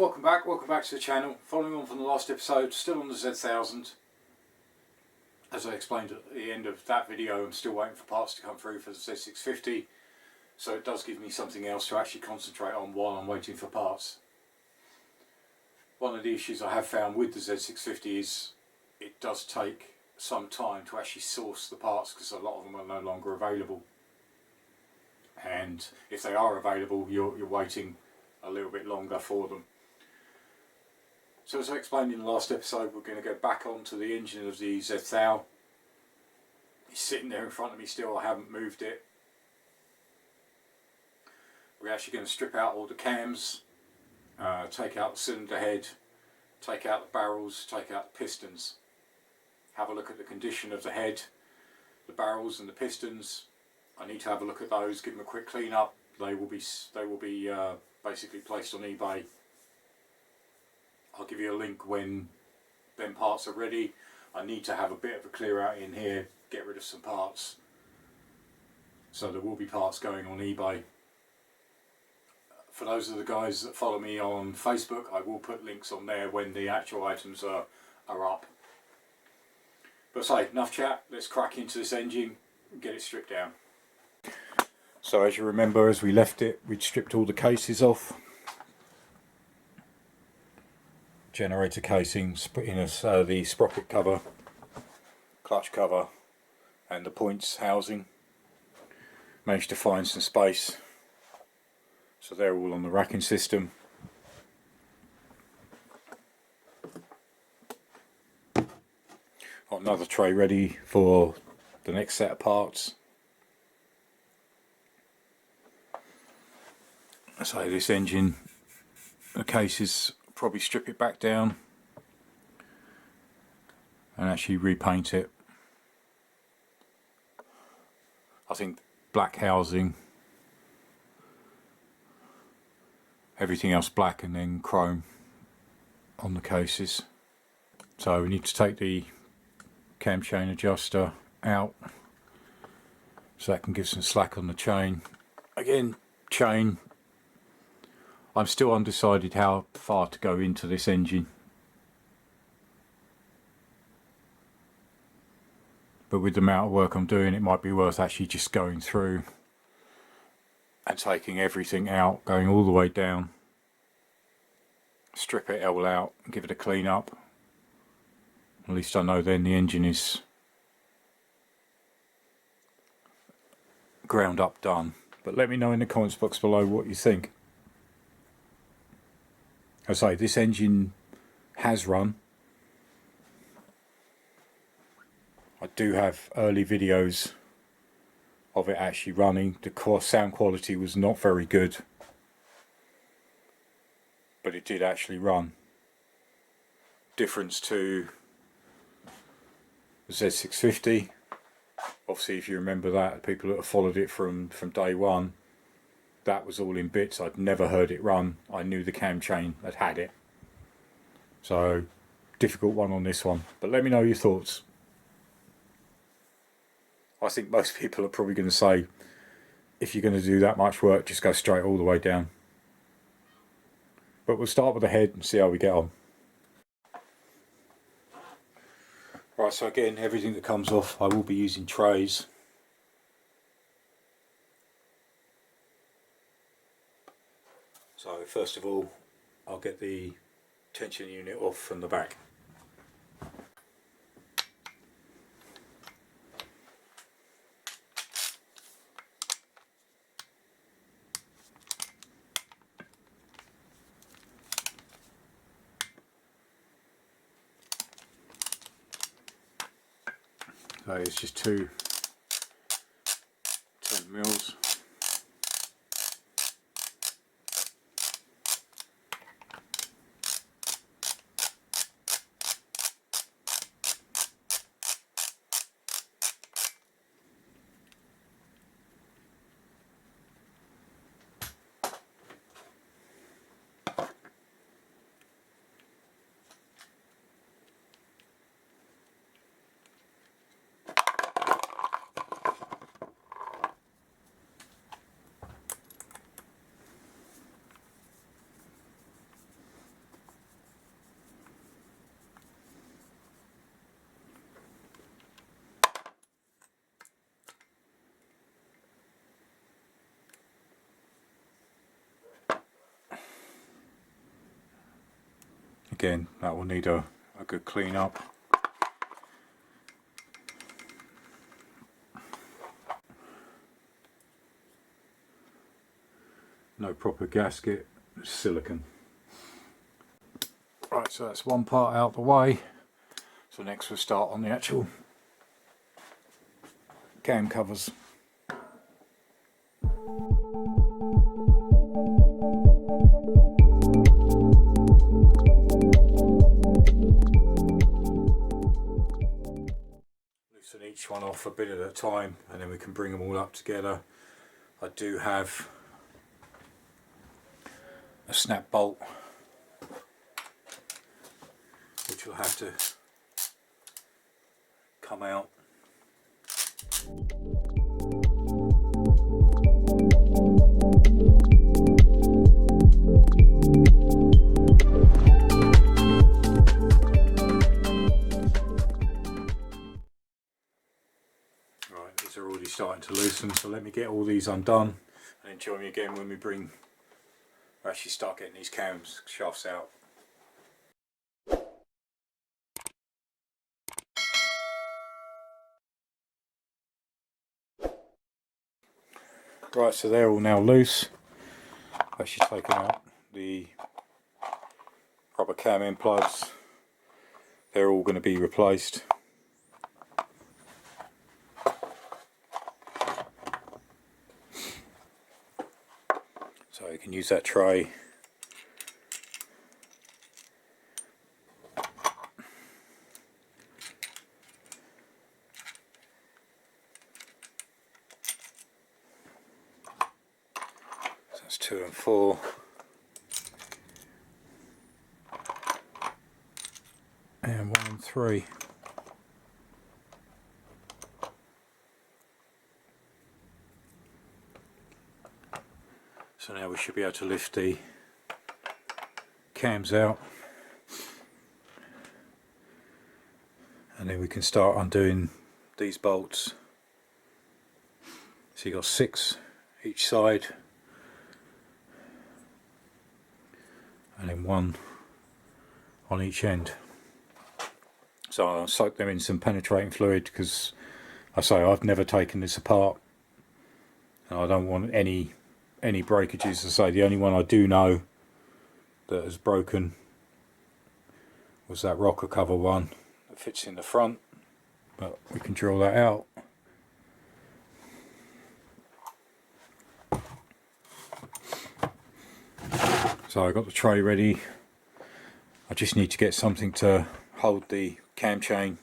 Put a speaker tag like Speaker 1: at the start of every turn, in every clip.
Speaker 1: welcome back to the channel. Following on from the last episode, still on the Z1000. As I explained at the end of that video, I'm still waiting for parts to come through for the Z650, so it does give me something else to actually concentrate on while I'm waiting for parts. One of the issues I have found with the Z650 is it does take some time to actually source the parts because a lot of them are no longer available, and if they are available you're waiting a little bit longer for them. So as I explained in the last episode, we're going to go back onto the engine of the Z1000. It's sitting there in front of me still, I haven't moved it. We're actually going to strip out all the cams, take out the cylinder head, take out the barrels, take out the pistons. Have a look at the condition of the head, the barrels and the pistons. I need to have a look at those, give them a quick clean up. They will be basically placed on eBay. I'll give you a link when them parts are ready. I need to have a bit of a clear out in here, get rid of some parts. So there will be parts going on eBay. For those of the guys that follow me on Facebook, I will put links on there when the actual items are up. But say, enough chat, let's crack into this engine and get it stripped down. So as you remember, as we left it, we'd stripped all the cases off. Generator casings, put in the sprocket cover, clutch cover and the points housing. Managed to find some space, so they're all on the racking system. Got another tray ready for the next set of parts. So this engine, the cases, probably strip it back down and actually repaint it. I think black housing, everything else black, and then chrome on the cases. So we need to take the cam chain adjuster out so that can give some slack on the chain. Again, chain, I'm still undecided how far to go into this engine, but with the amount of work I'm doing, it might be worth actually just going through and taking everything out, going all the way down, strip it all out, give it a clean up. At least I know then the engine is ground up done. But let me know in the comments box below what you think. As I say, this engine has run. I do have early videos of it actually running. The sound quality was not very good, but it did actually run. Difference to the Z650. Obviously, if you remember that, people that have followed it from day one, that was all in bits. I'd never heard it run. I knew the cam chain had it. So, difficult one on this one. But let me know your thoughts. I think most people are probably going to say, if you're going to do that much work, just go straight all the way down. But we'll start with the head and see how we get on. Right, so again, everything that comes off, I will be using trays. So first of all, I'll get the tension unit off from the back. So it's just two 10mm. again, that will need a good clean up. No proper gasket, silicone. Right, so that's one part out the way. So next we'll start on the actual cam covers. Loosen each one off a bit at a time and then we can bring them all up together. I do have a snap bolt which will have to come out. Right, these are already starting to loosen, so let me get all these undone and then join me again when we actually start getting these cams shafts out. Right, so they're all now loose. I've actually taken out the rubber cam end plugs. They're all going to be replaced. So you can use that tray. So that's 2 and 4. And 1 and 3. So now we should be able to lift the cams out and then we can start undoing these bolts. So you've got 6 each side and then 1 on each end. So I'll soak them in some penetrating fluid because I say I've never taken this apart and I don't want any breakages. As I say, the only one I do know that has broken was that rocker cover one that fits in the front, but we can drill that out. So I got the tray ready. I just need to get something to hold the cam chain.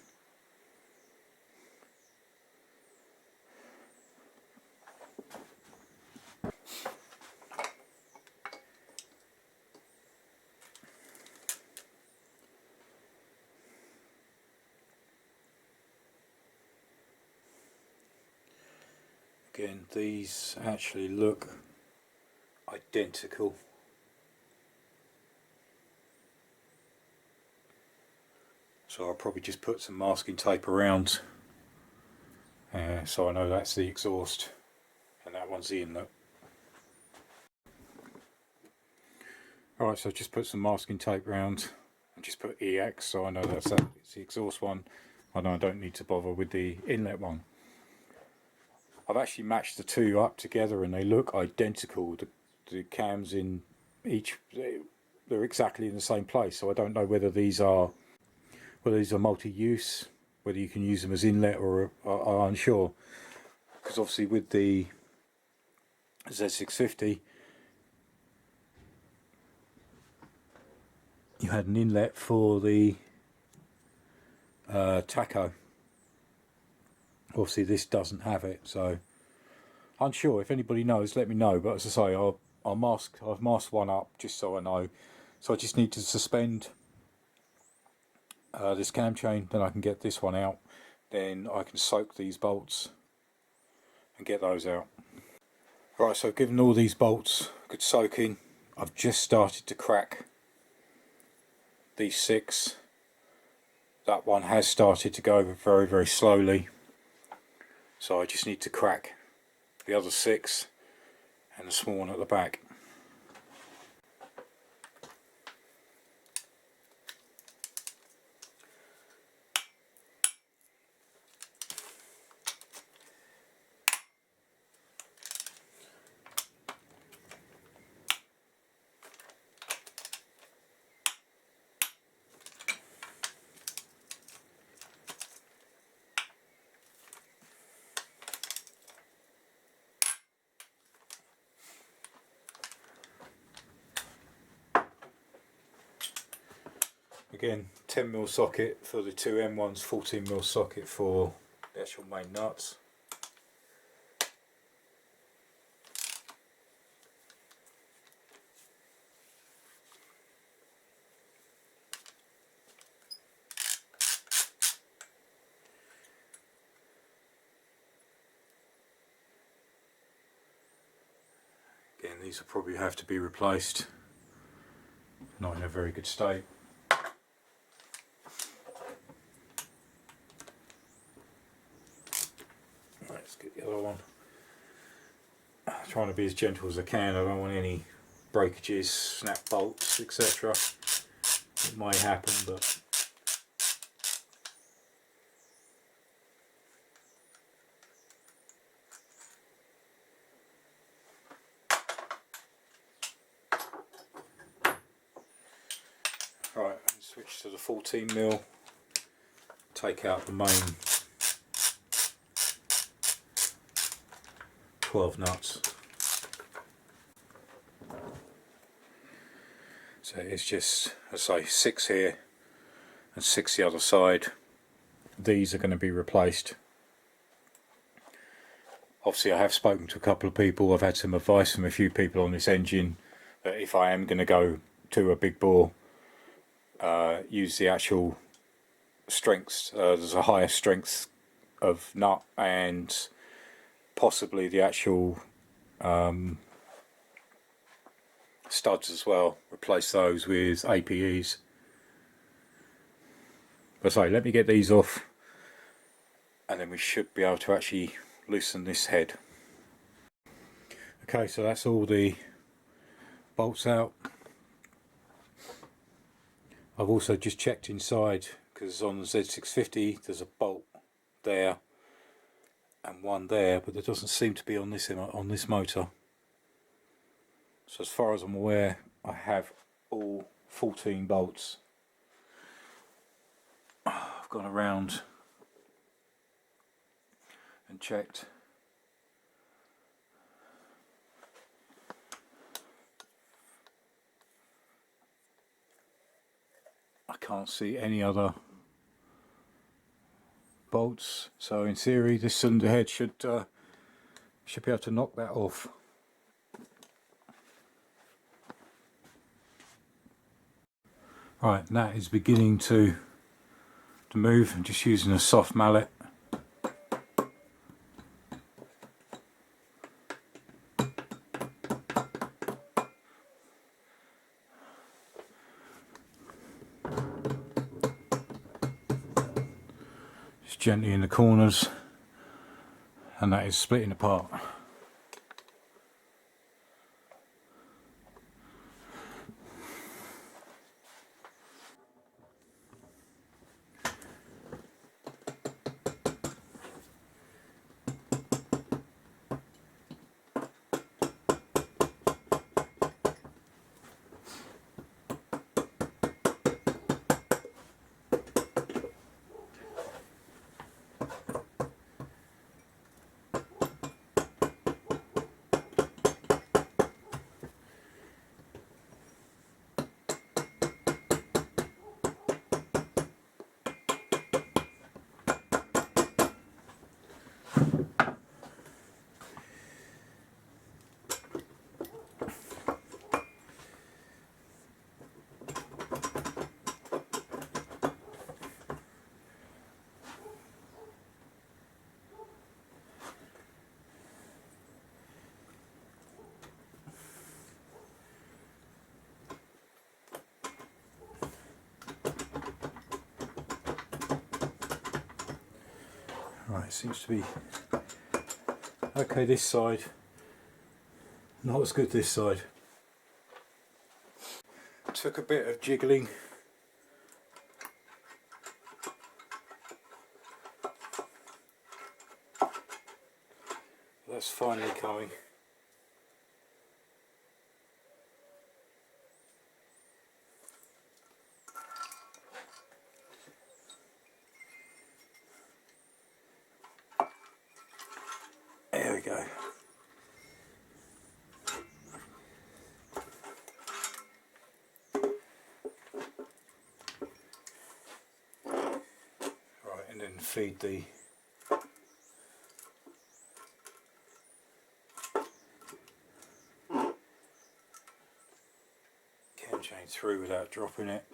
Speaker 1: Again, these actually look identical. So I'll probably just put some masking tape around so I know that's the exhaust and that one's the inlet. Alright, so just put some masking tape around and just put EX so I know it's the exhaust one. I know I don't need to bother with the inlet one. I've actually matched the two up together and they look identical. The cams in each, they're exactly in the same place, so I don't know whether these are multi-use, whether you can use them as inlet or are unsure, because obviously with the Z650 you had an inlet for the tacho. Obviously this doesn't have it, so unsure. If anybody knows, let me know. But as I say, I've masked one up just so I know. So I just need to suspend this cam chain, then I can get this one out, then I can soak these bolts and get those out. Right, so given all these bolts good soaking, I've just started to crack these 6. That one has started to go very, very slowly, so I just need to crack the other 6 and the small one at the back. Again, 10mm socket for the two M1s, 14mm socket for the actual main nuts. Again, these will probably have to be replaced. Not in a very good state. Let's get the other one. I'm trying to be as gentle as I can. I don't want any breakages, snap bolts, etc. It may happen, but right, switch to the 14mm, take out the main 12 nuts. So it's just, as I say, 6 here and 6 the other side. These are going to be replaced. Obviously I have spoken to a couple of people, I've had some advice from a few people on this engine that if I am going to go to a big bore, use the actual strengths. There's a higher strength of nut and possibly the actual studs as well. Replace those with APEs. But sorry, let me get these off and then we should be able to actually loosen this head. Okay, so that's all the bolts out. I've also just checked inside because on the Z650 there's a bolt there and one there, but there doesn't seem to be on this motor. So as far as I'm aware, I have all 14 bolts. I've gone around and checked. I can't see any other bolts, so in theory this cylinder head should be able to knock that off. Right, that is beginning to move. I'm just using a soft mallet. Just gently in the corners, and that is splitting apart. Right, seems to be okay this side, not as good this side. Took a bit of jiggling. That's finally coming. There we go. feed the cam chain through without dropping it.